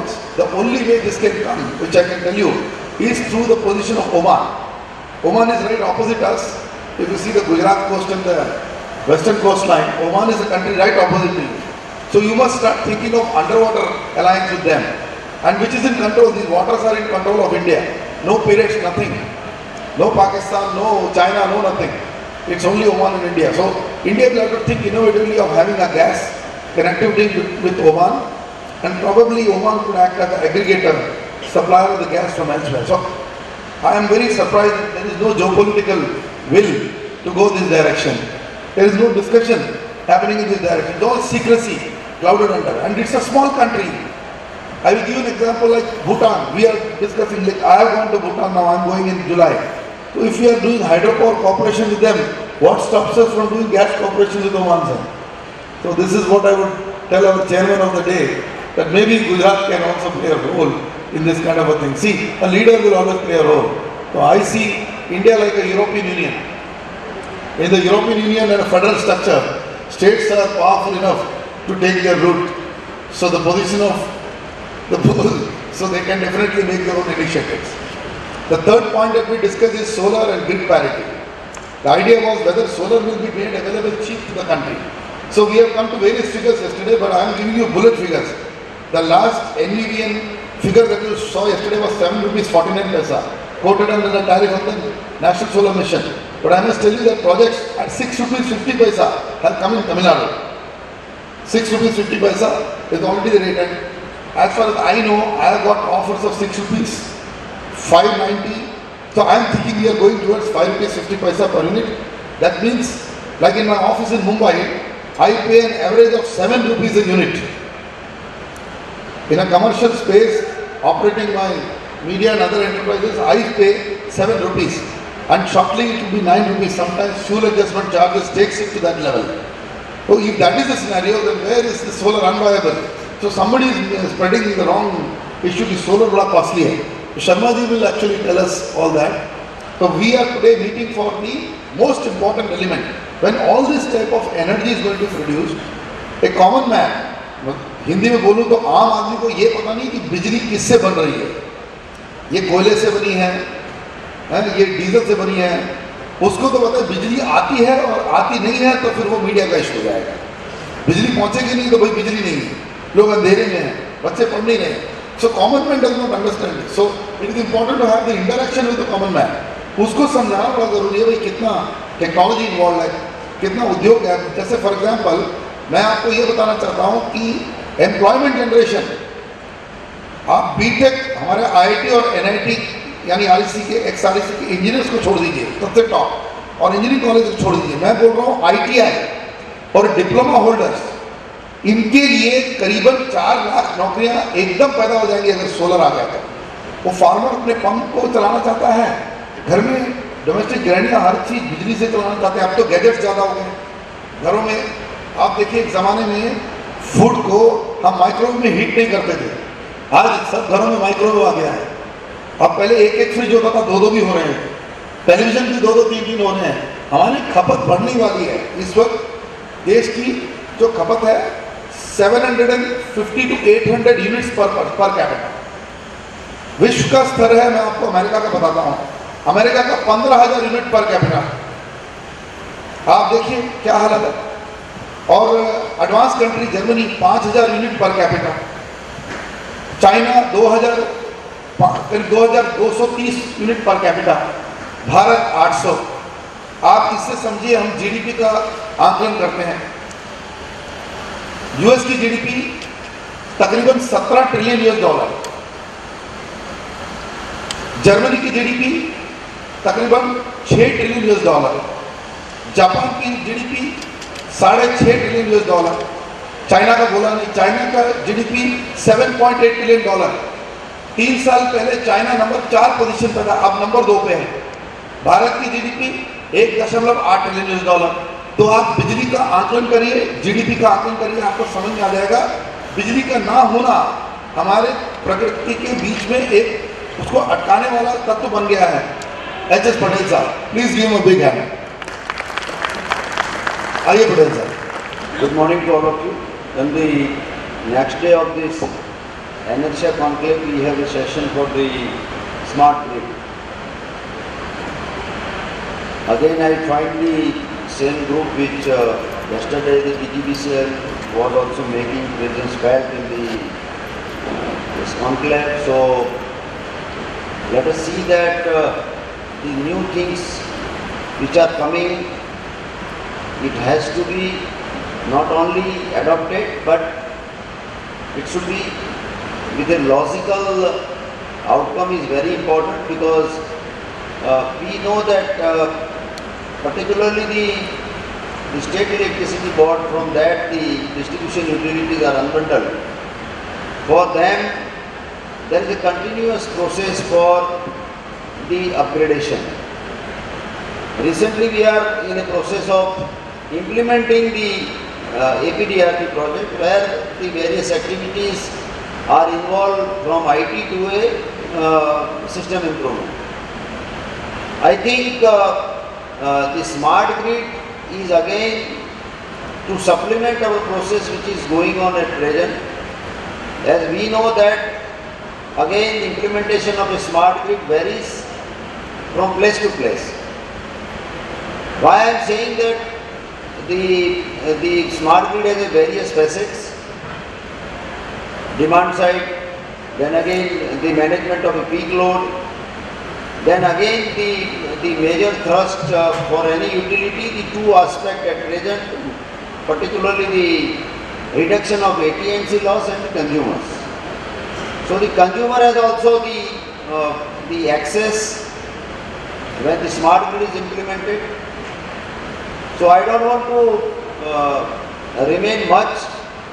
knowledge, the only way this can come, which I can tell you, is through the position of Oman. Oman is right opposite us. If you see the Gujarat coast and the western coastline, Oman is a country right opposite to you. So you must start thinking of underwater alliance with them. And which is in control, these waters are in control of India. No pirates, nothing. No Pakistan, no China, no nothing. It's only Oman and India. So India will have to think innovatively of having a gas connectivity with Oman, and probably Oman could act as an aggregator, supplier of the gas from elsewhere. So I am very surprised that there is no geopolitical will to go this direction. There is no discussion happening in this direction. It's all secrecy clouded under. And it's a small country. I will give you an example like Bhutan. We are discussing, like I have gone to Bhutan now, I am going in July. So if we are doing hydropower cooperation with them, what stops us from doing gas cooperation with Oman? So this is what I would tell our chairman of the day, that maybe Gujarat can also play a role in this kind of a thing. See, a leader will always play a role. So I see India like a European Union. In the European Union and a federal structure, states are powerful enough to take their route. So the position of the people, so they can definitely make their own initiatives. The third point that we discussed is solar and grid parity. The idea was whether solar will be made available cheap to the country. So we have come to various figures yesterday, but I am giving you bullet figures. The last NVVN figure that you saw yesterday was 7 rupees 49 paisa, quoted under the tariff of the National Solar Mission. But I must tell you that projects at 6 rupees 50 paisa have come in Tamil Nadu. 6 rupees 50 paisa is already the rate. And as far as I know, I have got offers of 6 rupees, 590. So I am thinking we are going towards 5 rupees 50 paisa per unit. That means, like in my office in Mumbai, I pay an average of 7 rupees a unit. In a commercial space, operating my media and other enterprises, I pay 7 rupees. And shortly it will be 9 rupees. Sometimes fuel adjustment charges takes it to that level. So if that is the scenario, then where is the solar unviable? So somebody is spreading the wrong issue. The solar is costly. Sharma ji will actually tell us all that. So we are today meeting for the most important element. When all this type of energy is going to be produced, a common man, Hindi में बोलूँ तो आम आदमी को ये पता नहीं कि बिजली किससे बन रही है. ये कोयले से बनी है, ये डीजल से बनी है. उसको तो पता है बिजली आती है और आती नहीं है तो फिर वो मीडिया का इशू हो जाएगा. बिजली पहुँचेगी नहीं तो भाई बिजली नहीं है, लोग अंधेरे में हैं, बच्चे पढ़ नहीं रहे. So common man does not understand it. So it is important to have the interaction with the common man. उसको समझाना बड़ा जरूरी है भाई कितना टेक्नोलॉजी इन्वॉल्व है, कितना उद्योग है. जैसे फॉर एग्जांपल मैं आपको ये बताना चाहता हूँ कि एम्प्लॉयमेंट जनरेशन, आप बीटेक हमारे आईआईटी और एनआईटी यानी आरईसी के एक्सआरईसी के इंजीनियर्स को छोड़ दीजिए, सबसे टॉप, और इंजीनियरिंग कॉलेज को छोड़ दीजिए. मैं बोल रहा हूँ आईटीआई और डिप्लोमा होल्डर्स, इनके लिए करीबन 4 लाख नौकरियां एकदम पैदा हो जाएंगी अगर सोलर आ गया. वो फार्मर अपने पंप को चलाना चाहता है, घर में डोमेस्टिक गृहिणियां हर चीज़ बिजली से चलाना चाहते हैं. अब तो गैजेट्स ज़्यादा हो गए घरों में. आप देखिए एक ज़माने में फूड को हम माइक्रोवेव में हीट नहीं करते थे, आज सब घरों में माइक्रोवेव आ गया है. अब पहले एक एक फ्रिज होता था, 2-2 भी हो रहे हैं, टेलीविज़न भी 2-2 3-3 हो रहे हैं. हमारी खपत बढ़ने वाली है. इस वक्त देश की जो खपत है 750 to 800 यूनिट्स पर कैपिटा. विश्व का स्तर है, मैं आपको अमेरिका का बताता हूँ. अमेरिका का 15,000 यूनिट पर कैपिटा. आप देखिए क्या हालत है. और advance country Germany 5,000 unit per capita. China 2,230 unit per capita. Bharat 800. आप इससे समझिए हम जीडीपी का आकलन करते हैं. यूएस की जीडीपी तकरीबन 17 ट्रिलियन यूएस डॉलर. जर्मनी की जीडीपी तकरीबन 6 ट्रिलियन यूएस डॉलर. जापान की GDP 6.5 trillion US dollar. China का बोला नहीं, चाइना का जीडीपी 7.8 ट्रिलियन डॉलर. 3 साल पहले चाइना नंबर 4 पोजीशन पर था, अब नंबर 2 पे है. भारत की जीडीपी 1.8 ट्रिलियन यूएस डॉलर. तो आप बिजली का आकलन करिए, जीडीपी का आकलन करिए, आपको समझ में आ जाएगा. बिजली का ना होना हमारे प्रकृति के बीच में एक उसको अटकाने वाला तत्व बन गया है. एच.एस. पटेल साहब, please give him a big hand. आइए पटेल साहब. Good morning to all of you. On the next day of this Inertia Conclave, we have a session for the smart grid. Again, I find the same group which yesterday the DGBCL was also making presence felt in this conclave. So let us see that the new things which are coming, it has to be not only adopted, but it should be with a logical outcome is very important, because we know that particularly the state electricity board, from that the distribution utilities are unbundled. For them, there is a continuous process for the upgradation. Recently we are in a process of implementing the APDRT project, where the various activities are involved from IT to a system improvement. I think the smart grid is again to supplement our process which is going on at present. As we know that again the implementation of a smart grid varies from place to place. Why I am saying that the smart grid has a various facets: demand side, then again the management of a peak load, then again the major thrust for any utility, the two aspects at present, particularly the reduction of AT&C loss and the consumers. So the consumer has also the access when the smart grid is implemented. So I don't want to remain much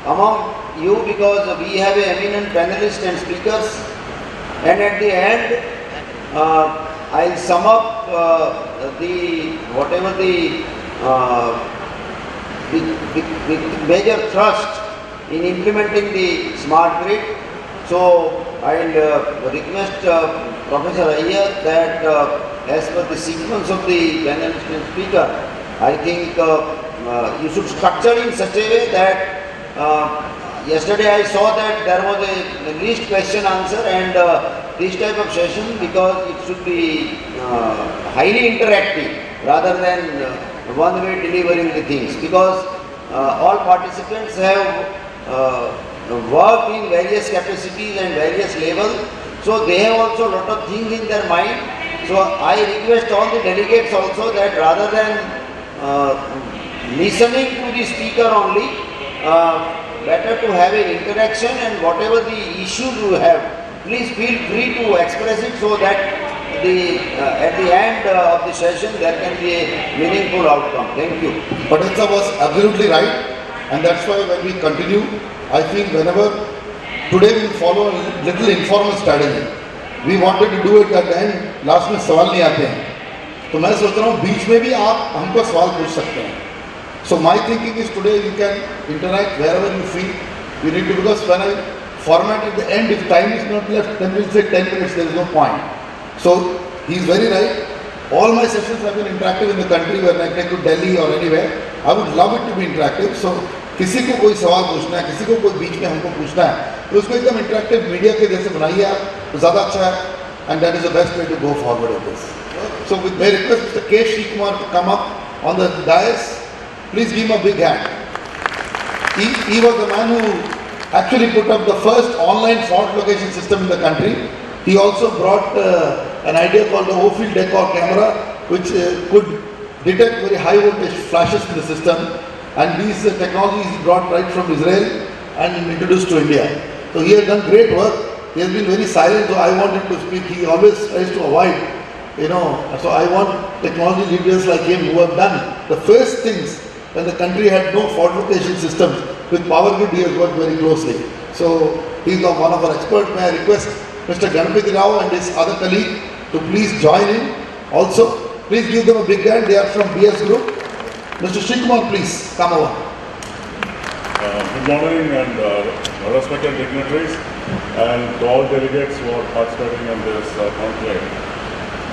among you, because we have an eminent panelists and speakers, and at the end I'll sum up the major thrust in implementing the smart grid. So I'll request Professor Iyer that as per the sequence of the panelist and speaker, I think you should structure in such a way that yesterday I saw that there was a least question answer and this type of session, because it should be highly interactive rather than one way delivering the things, because all participants have worked in various capacities and various levels, so they have also a lot of things in their mind. So I request all the delegates also that rather than listening to the speaker only, better to have an interaction, and whatever the issue you have, please feel free to express it, so that at the end of the session there can be a meaningful outcome. Thank you. Patel sir was absolutely right, and that's why when we continue, I think whenever today we follow a little informal strategy. We wanted to do it at the end, last में सवाल नहीं आते हैं, तो मैं सोच रहा हूँ बीच में भी आप हमको सवाल पूछ सकते हैं. So my thinking is today you can interact wherever you feel you need to, because when I format at the end, if time is not left, then we'll say 10 minutes, there is no point. So he is very right. All my sessions have been interactive in the country, when I take to Delhi or anywhere. I would love it to be interactive. So किसी को कोई सवाल पूछना है, किसी को कोई बीच में हमको पूछना है, तो उसको एकदम इंटरेक्टिव मीडिया के जैसे बनाइए आप, तो ज़्यादा अच्छा है. And that is the best way to go forward with this. So with my request Mr. K. Srikumar to come up on the dais. Please give him a big hand. He was the man who actually put up the first online fault location system in the country. He also brought an idea called the O-field decor camera, which could detect very high voltage flashes in the system. And these technologies he brought right from Israel and introduced to India. So he has done great work. He has been very silent, so I want him to speak. He always tries to avoid, so I want technology leaders like him who have done the first things when the country had no fault location systems. With Power Grid, he has worked very closely. So he is one of our experts. May I request Mr. Ganapati Rao and his other colleague to please join in. Also, please give them a big hand. They are from BS Group. Mr. Srikumar, please come over. Good morning, and respected dignitaries and to all delegates who are participating in this conclave.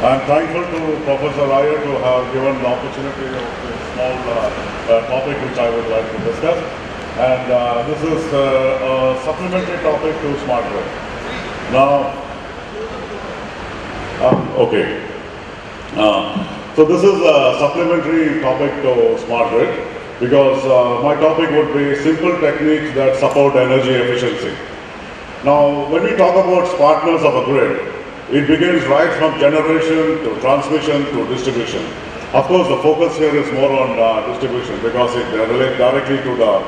I am thankful to Professor Iyer to have given the opportunity of this small topic which I would like to discuss. And this is a supplementary topic to smart grid. Now, okay. So this is a supplementary topic to smart grid because my topic would be simple techniques that support energy efficiency. Now, when we talk about smartness of a grid, it begins right from generation to transmission to distribution. Of course, the focus here is more on distribution because it relates directly to the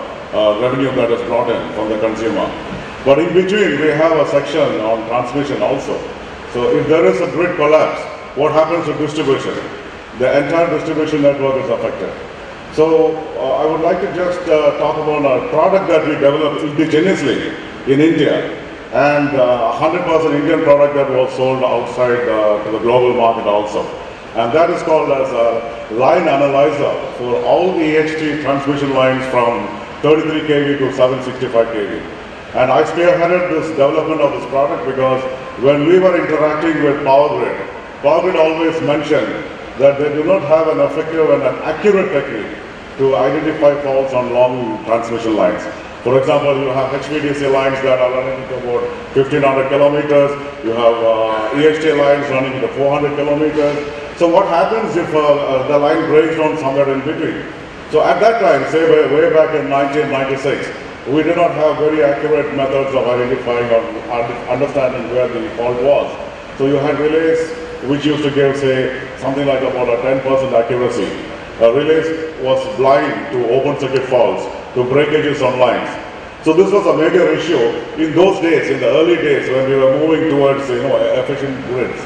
revenue that is brought in from the consumer. But in between, we have a section on transmission also. So if there is a grid collapse, what happens to distribution? The entire distribution network is affected. So I would like to just talk about a product that we developed indigenously in India and 100% Indian product that was sold outside to the global market also. And that is called as a line analyzer for all the EHT transmission lines from 33 kV to 765 kV. And I spearheaded this development of this product because when we were interacting with Power Grid always mentioned that they do not have an effective and an accurate technique to identify faults on long transmission lines. For example, you have HVDC lines that are running to about 1500 kilometers, you have EHT lines running to 400 kilometers. So what happens if the line breaks down somewhere in between? So at that time, say way back in 1996, we did not have very accurate methods of identifying or understanding where the fault was. So you had relays which used to give, say, something like about a 10% accuracy. Relays was blind to open circuit faults, to breakages on lines. So this was a major issue in those days, in the early days when we were moving towards efficient grids.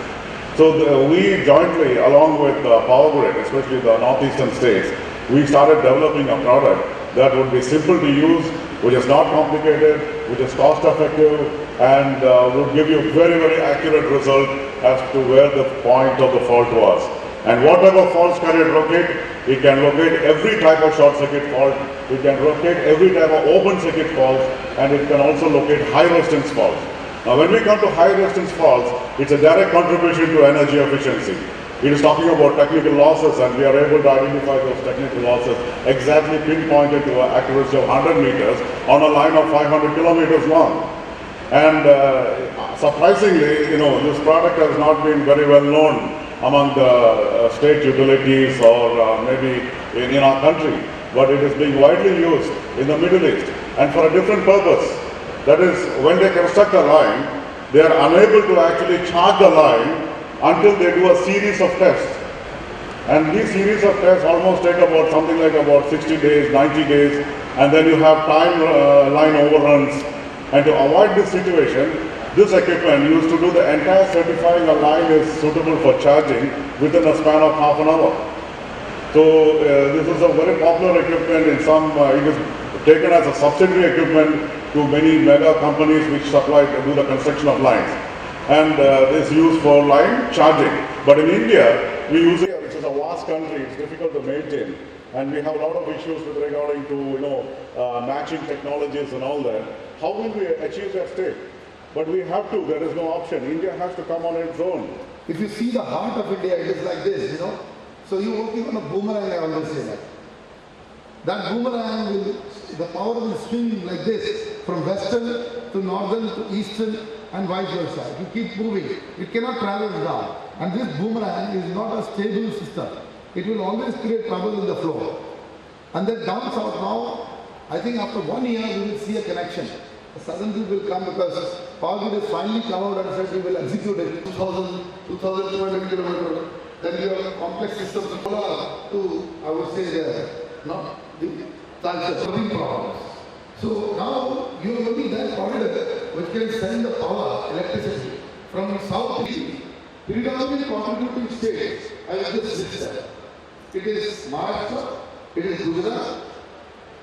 So we jointly, along with Power Grid, especially the northeastern states, we started developing a product that would be simple to use, which is not complicated, which is cost effective, and would give you very, very accurate result as to where the point of the fault was. And what type of faults can it locate? It can locate every type of short circuit fault, it can locate every type of open circuit faults, and it can also locate high resistance faults. Now when we come to high resistance faults, it's a direct contribution to energy efficiency. It is talking about technical losses, and we are able to identify those technical losses exactly pinpointed to an accuracy of 100 meters on a line of 500 kilometers long. And surprisingly, this product has not been very well known among the state utilities or maybe in our country, but it is being widely used in the Middle East and for a different purpose. That is, when they construct a line, they are unable to actually charge the line until they do a series of tests. And these series of tests almost take about something like about 60 days, 90 days, and then you have time line overruns. And to avoid this situation, this equipment used to do the entire certifying a line is suitable for charging within a span of half an hour. So this is a very popular equipment in some, it is taken as a subsidiary equipment to many mega companies which do the construction of lines. And this is used for line charging. But in India, we use it, which is a vast country, it's difficult to maintain. And we have a lot of issues with regarding to, matching technologies and all that. How will we achieve that state? But we have to, there is no option. India has to come on its own. If you see the heart of India, it is like this, So you're working on a boomerang, I always say that. That boomerang the power will swing like this, from western to northern to eastern and vice versa. If you keep moving, it cannot travel down. And this boomerang is not a stable system. It will always create trouble in the flow. And then down south now, I think after 1 year we will see a connection. Suddenly will come because Power Grid has finally come out and said we will execute it 2,200 kilometers. Then you have complex systems to, I would say, not the transferring problems. So now you have only that corridor which can send the power, electricity from south to east. Predominantly contributing states as this system. It is Maharashtra, it is Gujarat,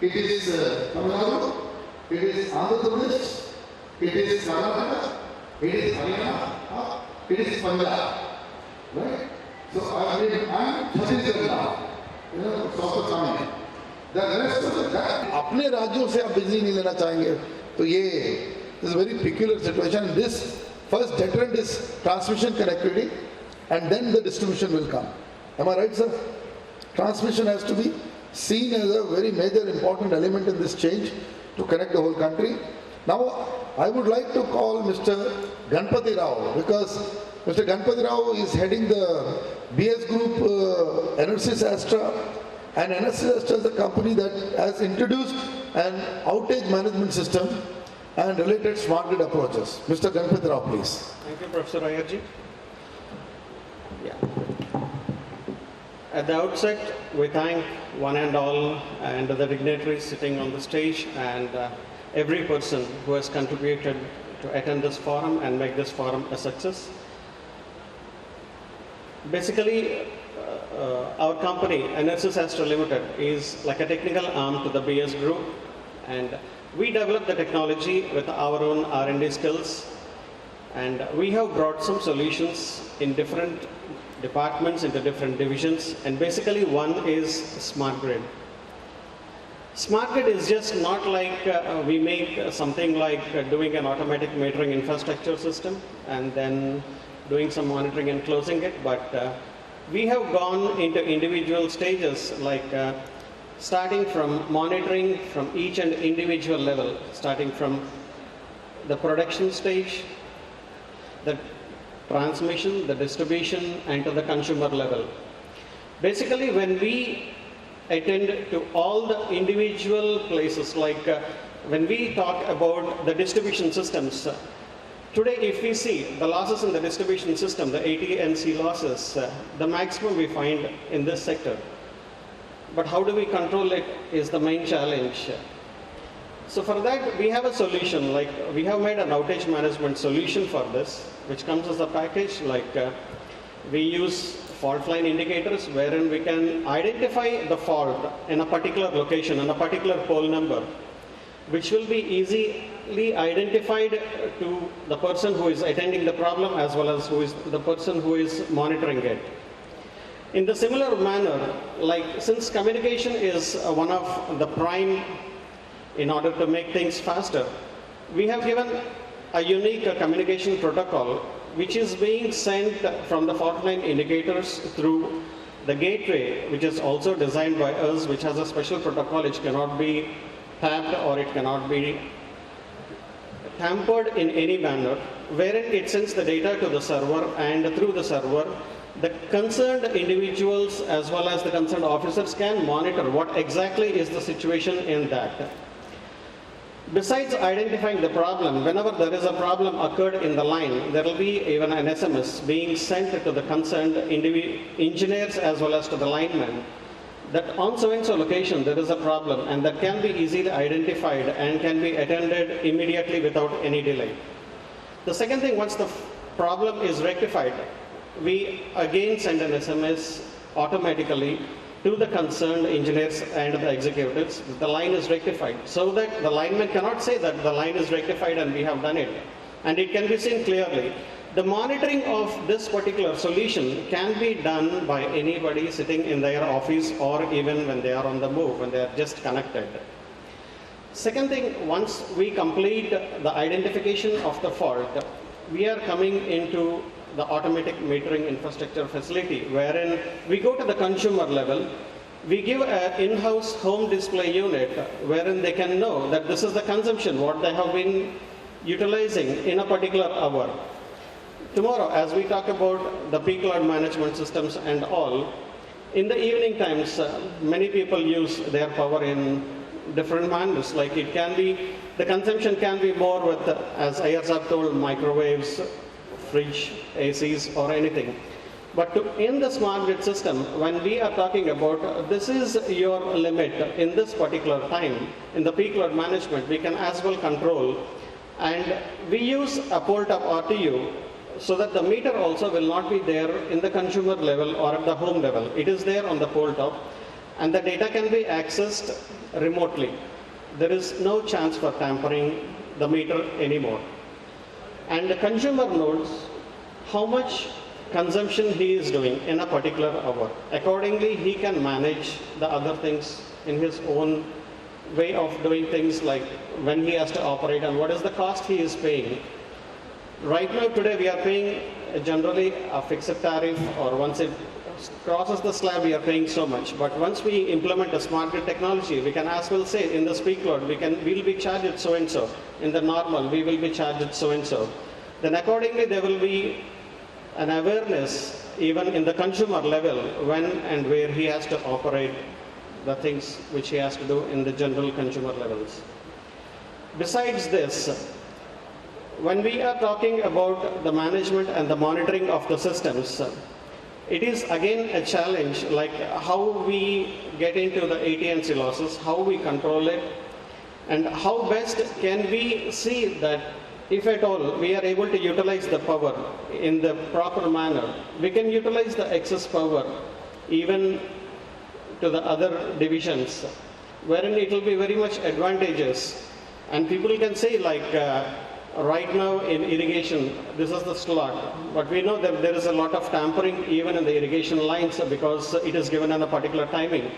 it is Tamil Nadu, it is Andhra Pradesh, it is Karnataka, it is Haryana, it is Punjab. Right? So I am Chhattisgarh now, proper time. The rest of that, अपने राज्यों से आप बिजली नहीं लेना चाहेंगे, तो ये is a very peculiar situation. This first deterrent is transmission connectivity, and then the distribution will come. Am I right, sir? Transmission has to be seen as a very major important element in this change to connect the whole country. Now, I would like to call Mr. Ganpati Rao, because Mr. Ganpati Rao is heading the BS Group Enersys Astra, and Enersys Astra is a company that has introduced an outage management system and related smart grid approaches. Mr. Ganpati Rao, please. Thank you, Professor Ayerji. Yeah. At the outset, we thank one and all and the dignitaries sitting on the stage and every person who has contributed to attend this forum and make this forum a success. Basically, our company, Enersys Astra Limited, is like a technical arm to the BS Group, and we develop the technology with our own R&D skills, and we have brought some solutions in different departments, into different divisions, and basically one is smart grid. Smart grid is just not like we make something like doing an automatic metering infrastructure system and then doing some monitoring and closing it, but we have gone into individual stages, like starting from monitoring from each and individual level, starting from the production stage, the transmission, the distribution, and to the consumer level. Basically, when we attend to all the individual places, like when we talk about the distribution systems, today if we see the losses in the distribution system, the AT&C losses, the maximum we find in this sector. But how do we control it is the main challenge. So for that, we have a solution, like we have made an outage management solution for this, which comes as a package, like we use fault line indicators wherein we can identify the fault in a particular location, in a particular pole number, which will be easily identified to the person who is attending the problem as well as who is the person who is monitoring it. In the similar manner, like since communication is one of the prime in order to make things faster, we have given a unique communication protocol which is being sent from the fault line indicators through the gateway, which is also designed by us, which has a special protocol which cannot be tapped or it cannot be tampered in any manner, wherein it sends the data to the server, and through the server the concerned individuals as well as the concerned officers can monitor what exactly is the situation in that. Besides identifying the problem, whenever there is a problem occurred in the line, there will be even an SMS being sent to the concerned engineers as well as to the linemen that on so-and-so location there is a problem, and that can be easily identified and can be attended immediately without any delay. The second thing, once the problem is rectified, we again send an SMS automatically to the concerned engineers and the executives that the line is rectified, so that the lineman cannot say that the line is rectified and we have done it, and it can be seen clearly. The monitoring of this particular solution can be done by anybody sitting in their office or even when they are on the move, when they are just connected. Second thing, once we complete the identification of the fault, we are coming into the automatic metering infrastructure facility, wherein we go to the consumer level, we give an in-house home display unit wherein they can know that this is the consumption, what they have been utilizing in a particular hour. Tomorrow, as we talk about the peak load management systems and all, in the evening times, many people use their power in different manners, like it can be, the consumption can be more with, as Ayers have told, microwaves, fridge, ACs or anything. But in the smart grid system, when we are talking about this is your limit in this particular time, in the peak load management, we can as well control, and we use a pole top RTU so that the meter also will not be there in the consumer level or at the home level. It is there on the pole top, and the data can be accessed remotely. There is no chance for tampering the meter anymore. And the consumer knows how much consumption he is doing in a particular hour. Accordingly, he can manage the other things in his own way of doing things, like when he has to operate and what is the cost he is paying. Right now, today we are paying generally a fixed tariff, or once it crosses the slab, we are paying so much. But once we implement a smart grid technology, we can as well say in the peak load, we'll be charged so and so. In the normal, we will be charged so and so. Then accordingly, there will be an awareness even in the consumer level when and where he has to operate the things which he has to do in the general consumer levels. Besides this, when we are talking about the management and the monitoring of the systems, it is again a challenge, like how we get into the AT&C losses, how we control it, and how best can we see that if at all we are able to utilize the power in the proper manner, we can utilize the excess power even to the other divisions, wherein it will be very much advantageous. And people can say like, right now in irrigation, this is the slot, but we know that there is a lot of tampering even in the irrigation lines because it is given on a particular timing.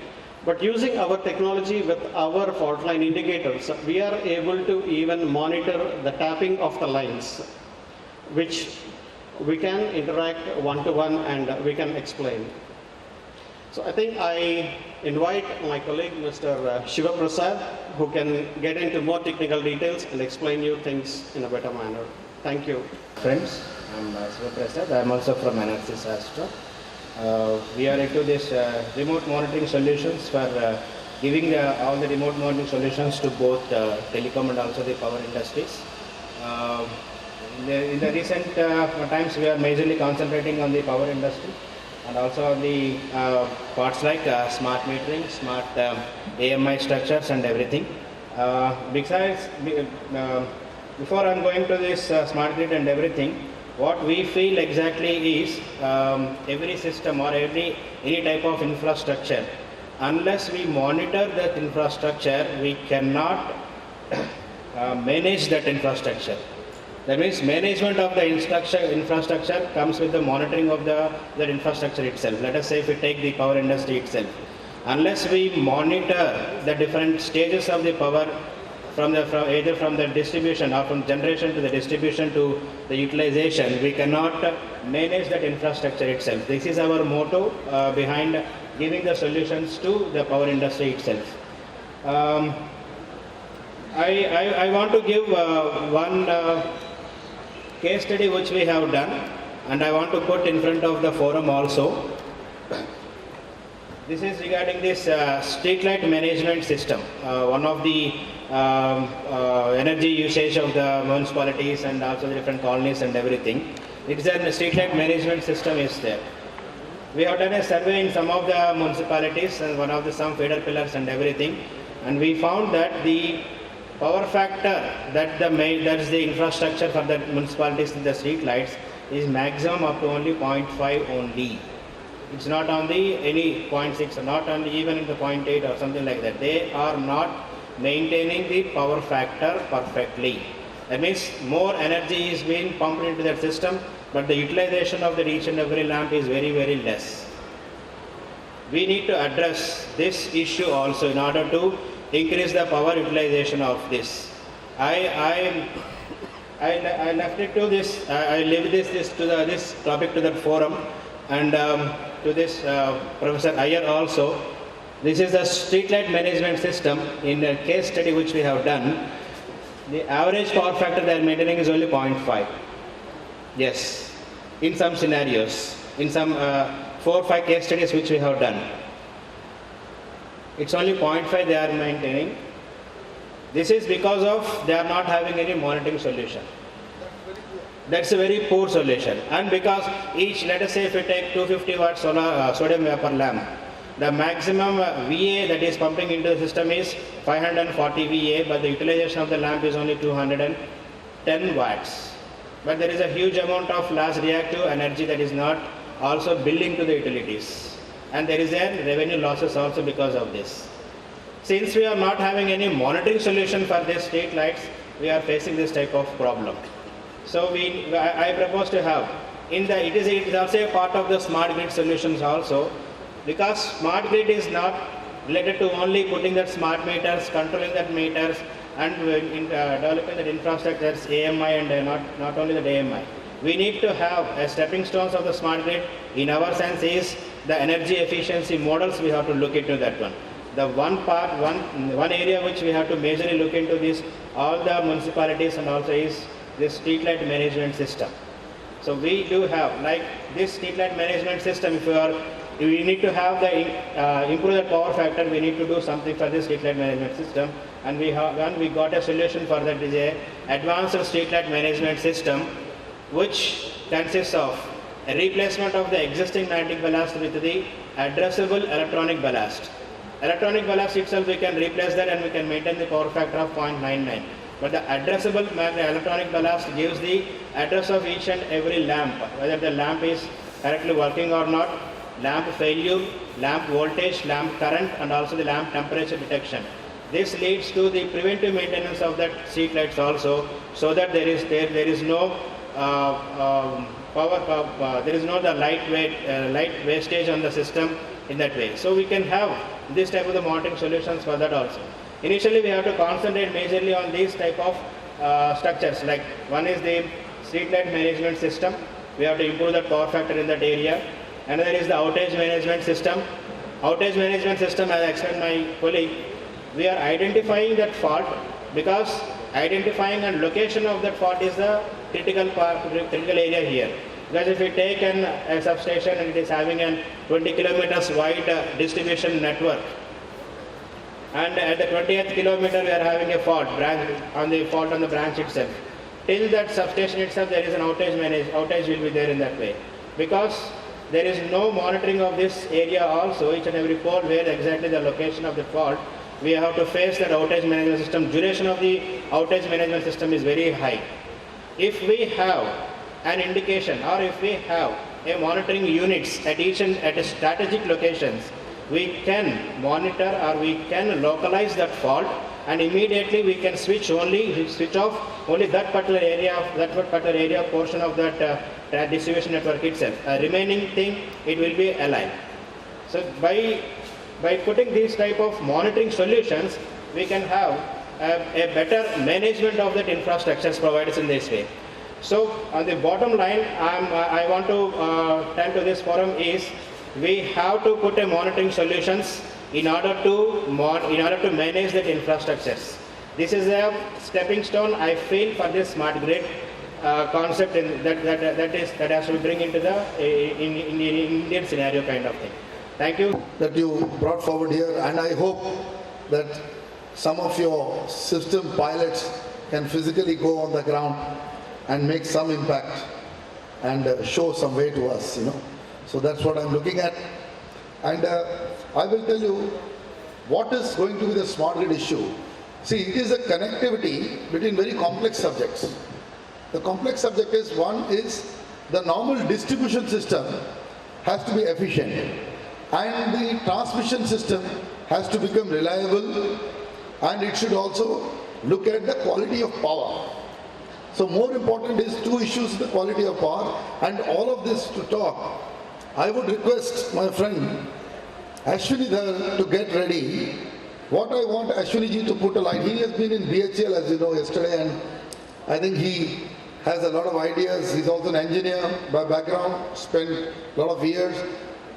But using our technology with our fault line indicators, we are able to even monitor the tapping of the lines, which we can interact one-to-one and we can explain. So I think I invite my colleague, Mr. Shiva Prasad, who can get into more technical details and explain you things in a better manner. Thank you. Friends, I'm Shiva Prasad. I'm also from Analysis Astra. We are into this remote monitoring solutions for giving all the remote monitoring solutions to both telecom and also the power industries. In the recent times, we are majorly concentrating on the power industry and also on the parts like smart metering, smart AMI structures and everything. Before I'm going to this smart grid and everything, what we feel exactly is every system or any type of infrastructure, unless we monitor that infrastructure, we cannot manage that infrastructure. That means management of the infrastructure comes with the monitoring of that infrastructure itself. Let us say if we take the power industry itself, unless we monitor the different stages of the power either from the distribution or from generation to the distribution to the utilization, we cannot manage that infrastructure itself. This is our motto behind giving the solutions to the power industry itself. I want to give one case study which we have done, and I want to put in front of the forum also. This is regarding this street light management system, one of the energy usage of the municipalities and also the different colonies and everything. It's a street light management system is there. We have done a survey in some of the municipalities and one of the some feeder pillars and everything, and we found that the power factor that is the infrastructure for the municipalities in the street lights is maximum up to only 0.5 only. It's not on the any 0.6 or not on even in the 0.8 or something like that. They are not maintaining the power factor perfectly. That means more energy is being pumped into that system, but the utilization of the each and every lamp is very, very less. We need to address this issue also in order to increase the power utilization of this. I left it to this. I leave this to this topic to the forum and to this Professor Iyer also. This is the street light management system. In a case study which we have done, the average power factor they are maintaining is only 0.5. Yes, in some scenarios, in some 4 or 5 case studies which we have done, it's only 0.5 they are maintaining. This is because of they are not having any monitoring solution. That's a very poor solution. And because each, let us say if we take 250 watt sodium vapor lamp, the maximum VA that is pumping into the system is 540 VA, but the utilization of the lamp is only 210 watts. But there is a huge amount of loss reactive energy that is not also billing to the utilities. And there is a revenue losses also because of this. Since we are not having any monitoring solution for these street lights, we are facing this type of problem. So I propose to have, it is also a part of the smart grid solutions also, because smart grid is not related to only putting that smart meters, controlling that meters, and developing that infrastructure, AMI and not only the AMI. We need to have a stepping stones of the smart grid. In our sense is the energy efficiency models, we have to look into that one. The one area which we have to majorly look into this, all the municipalities and also is this street light management system. So we do have like this street light management system. We need to have the improve the power factor. We need to do something for this street light management system, and we got a solution for that. Is a advanced street light management system, which consists of a replacement of the existing magnetic ballast with the addressable electronic ballast. Electronic ballast itself, we can replace that and we can maintain the power factor of 0.99. But the addressable electronic ballast gives the address of each and every lamp, whether the lamp is correctly working or not, lamp failure, lamp voltage, lamp current, and also the lamp temperature detection. This leads to the preventive maintenance of that street lights also, so that there is no there is no the light wastage on the system in that way. So we can have this type of the monitoring solutions for that also. Initially, we have to concentrate majorly on these type of structures. Like one is the street light management system. We have to improve the power factor in that area. Another is the outage management system. Outage management system, as I explained my colleague, we are identifying that fault, because identifying and location of that fault is the critical area here. Because if we take a substation and it is having a 20 kilometers wide distribution network, and at the 20th kilometer we are having a fault on the branch itself. Till that substation itself, there is an outage will be there in that way, because there is no monitoring of this area also, each and every pole where exactly the location of the fault. We have to face that outage management system. Duration of the outage management system is very high. If we have an indication, or if we have a monitoring units at a strategic locations, we can monitor or we can localize that fault, and immediately we can switch off only that particular area portion of that distribution network itself. Remaining thing, it will be alive. So by putting these type of monitoring solutions, we can have a better management of that infrastructures provided in this way. So on the bottom line, I want to tell to this forum is, we have to put a monitoring solutions in order to manage that infrastructures. This is a stepping stone, I feel, for this smart grid concept that has to be bring into the in Indian scenario kind of thing. Thank you. That you brought forward here, and I hope that some of your system pilots can physically go on the ground and make some impact and show some way to us, So that's what I'm looking at. And I will tell you what is going to be the smart grid issue. See, it is a connectivity between very complex subjects. The complex subject is, one is the normal distribution system has to be efficient, and the transmission system has to become reliable, and it should also look at the quality of power. So more important is two issues, the quality of power, and all of this to talk. I would request my friend Ashwini Dhar to get ready. What I want Ashwini ji to put a line. He has been in BHEL, as you know, yesterday, and I think he has a lot of ideas. He's also an engineer by background, spent a lot of years.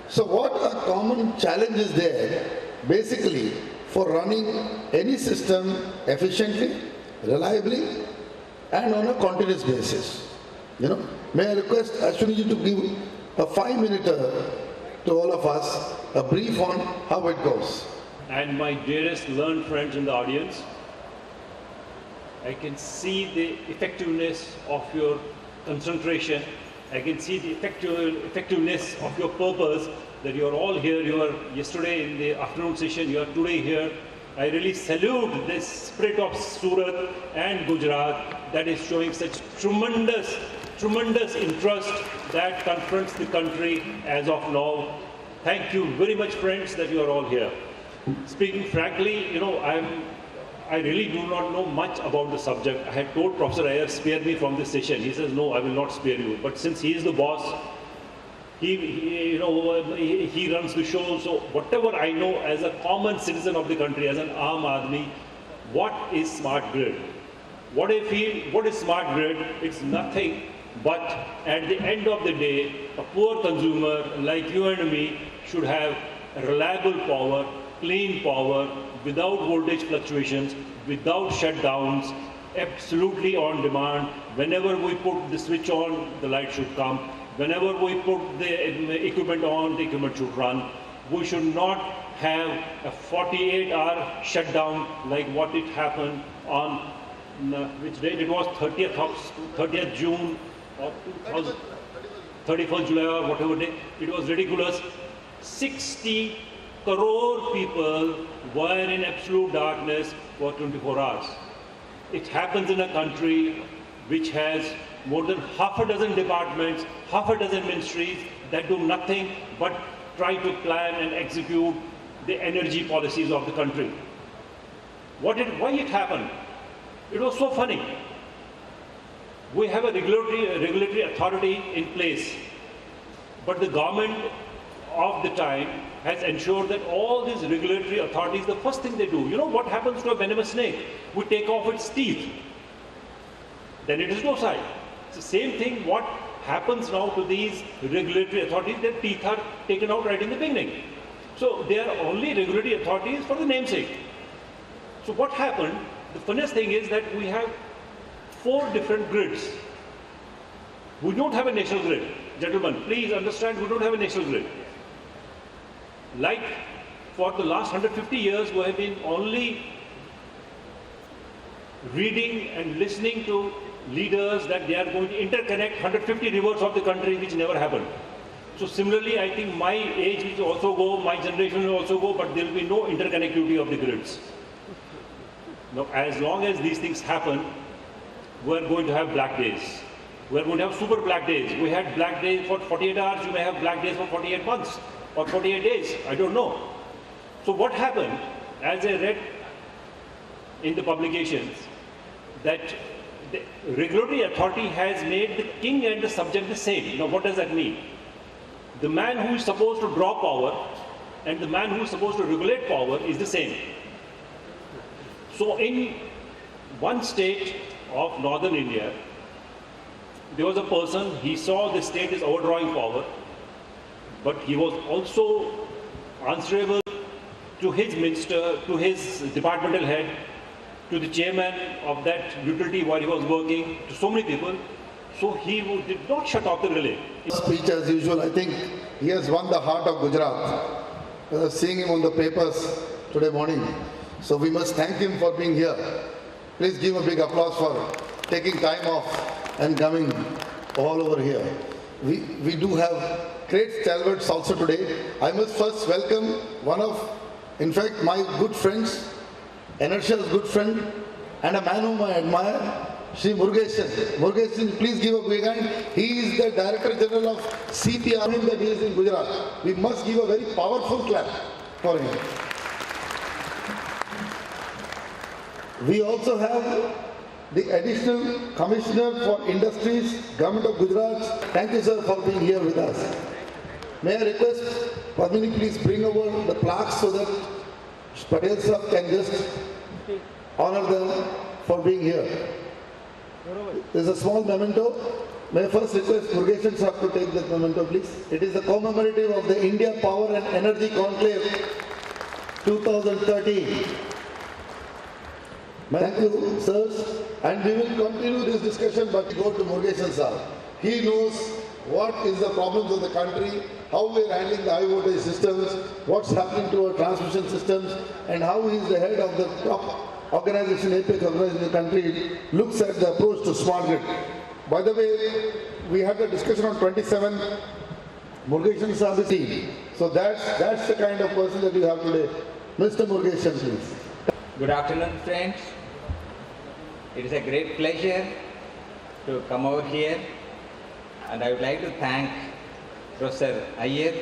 So what a common challenge is there, basically, for running any system efficiently, reliably, and on a continuous basis. May I request Ashwini ji to give a 5-minute to all of us, a brief on how it goes. And my dearest learned friends in the audience, I can see the effectiveness of your concentration. I can see the effectiveness of your purpose, that you are all here. You were yesterday in the afternoon session, you are today here. I really salute this spirit of Surat and Gujarat that is showing such tremendous interest that confronts the country as of now. Thank you very much, friends, that you are all here. Speaking frankly, I really do not know much about the subject. I had told Professor Iyer, spare me from this session. He says, no, I will not spare you. But since he is the boss, he runs the show. So whatever I know as a common citizen of the country, as an Aam Aadmi, what is smart grid? What I feel, what is smart grid? It's nothing but at the end of the day, a poor consumer like you and me should have reliable power, clean power, without voltage fluctuations, without shutdowns, absolutely on demand. Whenever we put the switch on, the light should come. Whenever we put the equipment on, the equipment should run. We should not have a 48-hour shutdown like what it happened on which date it was, 30th June of 2000, 31st July or whatever day. It was ridiculous. 60 crore people were in absolute darkness for 24 hours. It happens in a country which has more than half a dozen departments, half a dozen ministries that do nothing but try to plan and execute the energy policies of the country. Why it happened? It was so funny. We have a regulatory authority in place, but the government of the time has ensured that all these regulatory authorities, the first thing they do, you know what happens to a venomous snake? We take off its teeth. Then it is docile. It's the same thing what happens now to these regulatory authorities, their teeth are taken out right in the beginning. So they are only regulatory authorities for the namesake. So what happened? The funniest thing is that we have 4 different grids. We don't have a national grid. Gentlemen, please understand, we don't have a national grid. Like for the last 150 years, we have been only reading and listening to leaders that they are going to interconnect 150 rivers of the country, which never happened. So similarly, I think my age will also go, my generation will also go, but there will be no interconnectivity of the grids. Now, as long as these things happen, we're going to have black days. We're going to have super black days. We had black days for 48 hours, you may have black days for 48 months or 48 days, I don't know. So what happened, as I read in the publications, that the regulatory authority has made the king and the subject the same. Now what does that mean? The man who is supposed to draw power and the man who is supposed to regulate power is the same. So in one state of northern India, there was a person, he saw the state is overdrawing power, but he was also answerable to his minister, to his departmental head, to the chairman of that utility while he was working, to so many people. So he did not shut off the relay. Speech as usual, I think he has won the heart of Gujarat. I was seeing him on the papers today morning. So we must thank him for being here. Please give a big applause for taking time off and coming all over here. We do have great stalwarts also today. I must first welcome one of, in fact, my good friends, Inertial's good friend, and a man whom I admire, Shri Murugesan. Murugesan, please give a big hand. He is the Director General of CPRM that he is in Gujarat. We must give a very powerful clap for him. We also have the Additional Commissioner for Industries, Government of Gujarat. Thank you, sir, for being here with us. May I request Padmini please bring over the plaques so that Patel sir can just honor them for being here. There is a small memento. May I first request Murugesan sir to take that memento, please. It is a commemorative of the India Power and Energy Conclave 2013. Thank you, sirs. And we will continue this discussion, but go to Murugesan sir. He knows what is the problems of the country, how we are handling the high voltage systems, what's happening to our transmission systems, and how he is the head of the top organization, apex organization in the country, looks at the approach to smart grid. By the way, we had a discussion on 27, Murugesan sir the team. So that's the kind of person that you have today. Mr. Murugesan, please. Good afternoon, friends. It is a great pleasure to come over here, and I would like to thank Professor Iyer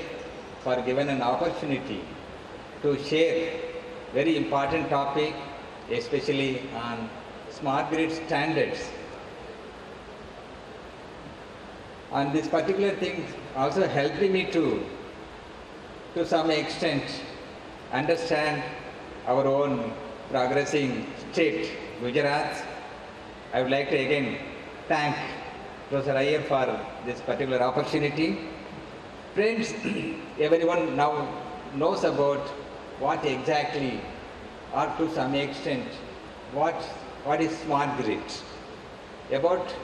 for giving an opportunity to share very important topic, especially on smart grid standards. And this particular thing also helped me to some extent, understand our own progressing state, Gujarat. I would like to again thank Professor Iyer for this particular opportunity. Friends, everyone now knows about what exactly, or to some extent, what is smart grid. About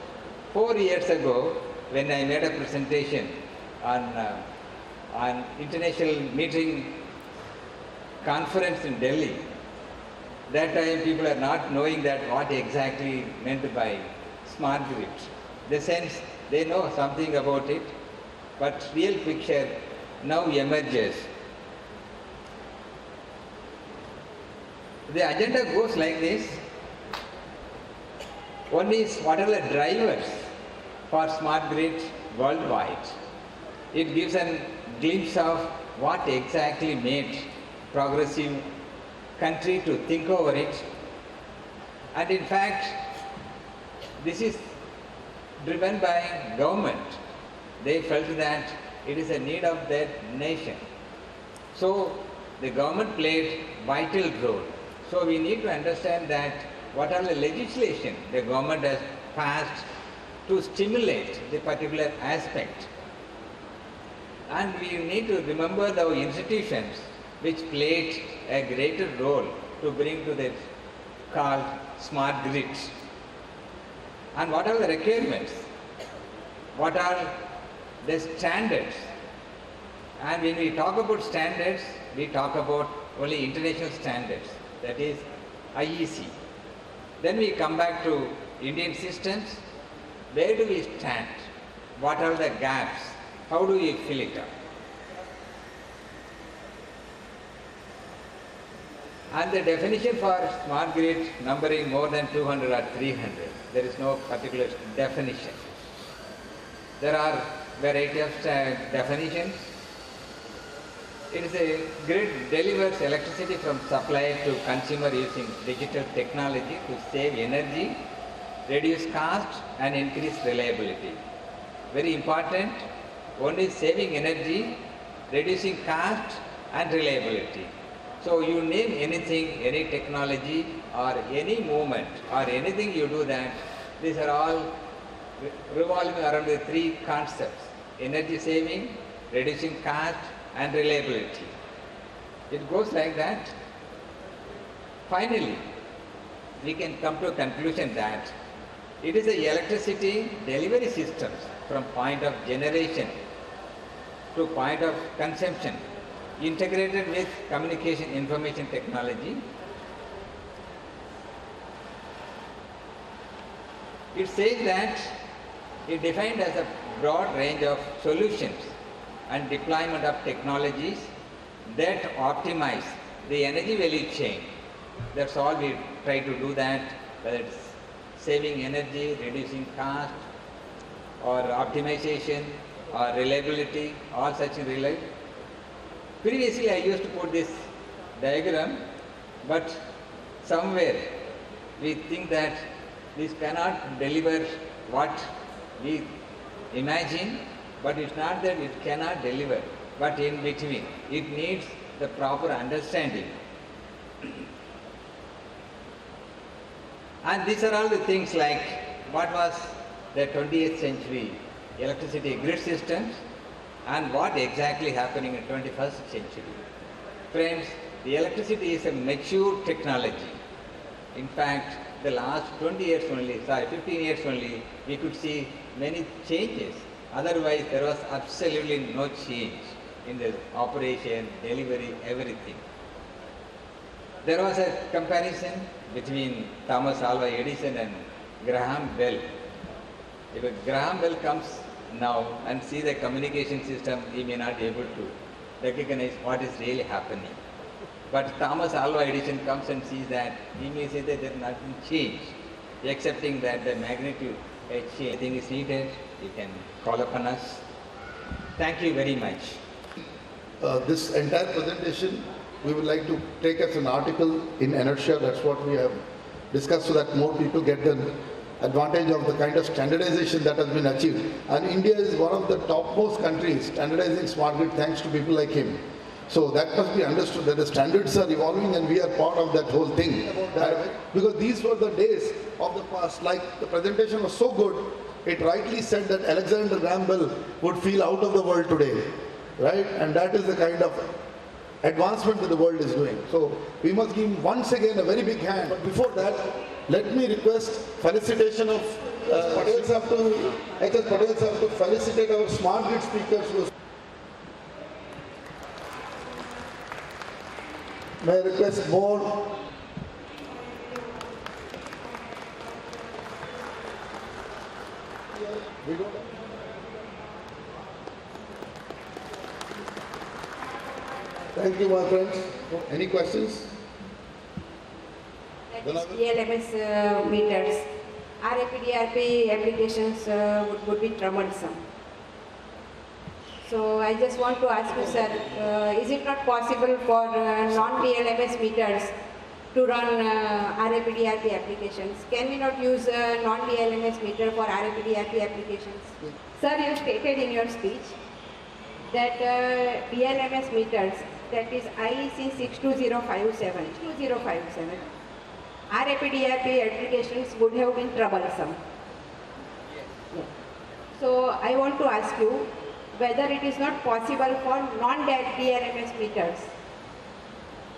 4 years ago, when I made a presentation on international metering conference in Delhi, that time people are not knowing that what exactly meant by smart grid. The sense they know something about it, but real picture now emerges. The agenda goes like this. One is what are the drivers for smart grid worldwide. It gives a glimpse of what exactly made progressive country to think over it. And in fact, this is driven by government. They felt that it is a need of their nation. So the government played vital role. So we need to understand that what are the legislation the government has passed to stimulate the particular aspect. And we need to remember the institutions which played a greater role to bring to this called smart grids. And what are the requirements? What are the standards? And when we talk about standards, we talk about only international standards, that is IEC. Then we come back to Indian systems. Where do we stand? What are the gaps? How do we fill it up? And the definition for smart grid numbering more than 200 or 300, there is no particular definition. There are variety of definitions. It is a grid delivers electricity from supplier to consumer using digital technology to save energy, reduce cost and increase reliability. Very important. One is saving energy, reducing cost and reliability. So you name anything, any technology or any movement or anything you do that, these are all revolving around the three concepts: energy saving, reducing cost and reliability. It goes like that. Finally, we can come to a conclusion that it is the electricity delivery systems from point of generation to point of consumption integrated with communication information technology. It says that it defined as a broad range of solutions and deployment of technologies that optimize the energy value chain. That's all we try to do that, whether it's saving energy, reducing cost, or optimization, or reliability, all such relate. Previously I used to put this diagram, but somewhere we think that this cannot deliver what we imagine, but it's not that it cannot deliver, but in between. It needs the proper understanding. And these are all the things like what was the 20th century electricity grid systems and what exactly happening in 21st century. Friends, the electricity is a mature technology. In fact, the last 15 years only, we could see many changes. Otherwise, there was absolutely no change in the operation, delivery, everything. There was a comparison between Thomas Alva Edison and Graham Bell. If Graham Bell comes now and see the communication system, he may not be able to recognize what is really happening. But Thomas Alva Edison comes and sees that, he may say that there is nothing changed, excepting that the magnitude has changed. Everything is needed, you can call upon us. Thank you very much. This entire presentation we would like to take as an article in Inertia. That's what we have discussed, so that more people get the advantage of the kind of standardization that has been achieved. And India is one of the topmost countries standardizing smart grid thanks to people like him. So that must be understood, that the standards are evolving and we are part of that whole thing. Because these were the days of the past. Like, the presentation was so good, it rightly said that Alexander Graham Bell would feel out of the world today. right? And that is the kind of advancement that the world is doing. So we must give him once again a very big hand. But before that, let me request felicitation of Patel Sahab to felicitate our smart grid speakers. May I request more? We don't have. Thank you, my friends. Any questions? That is DLMS meters. RAPDRP applications would be troublesome. So I just want to ask you, sir, is it not possible for non-DLMS meters to run RAPDRP applications? Can we not use a non-DLMS meter for RAPDRP applications? Sir, you stated in your speech that DLMS meters, that is IEC 62057, RAPDRP applications would have been troublesome. Yeah. So I want to ask you whether it is not possible for non-DLMS meters.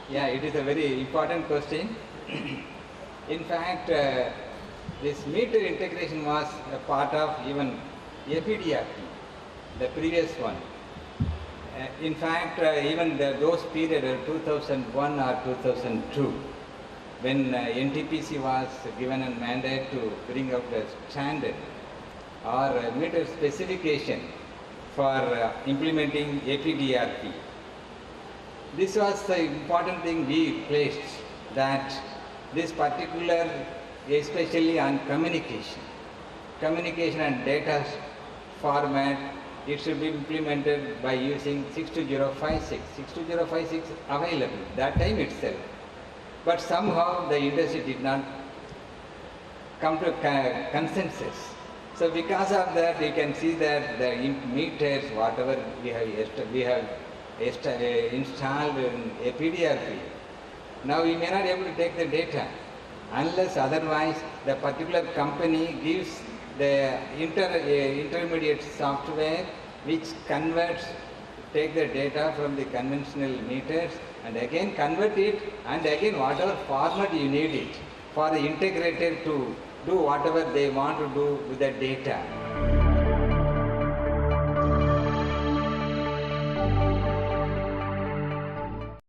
Yeah, it is a very important question. In fact, this meter integration was a part of even APDRP, the previous one. In fact, even those period 2001 or 2002, when NTPC was given a mandate to bring out a standard or a meter specification for implementing APDRP. This was the important thing we placed, that this particular, especially on communication and data format, it should be implemented by using 62056. 62056 available that time itself. But somehow the industry did not come to a consensus. So because of that, you can see that the meters, whatever we have installed in APDRP, now we may not be able to take the data unless otherwise the particular company gives the intermediate software which converts, take the data from the conventional meters and again convert it, and again whatever format you need it for the integrator to do whatever they want to do with the data.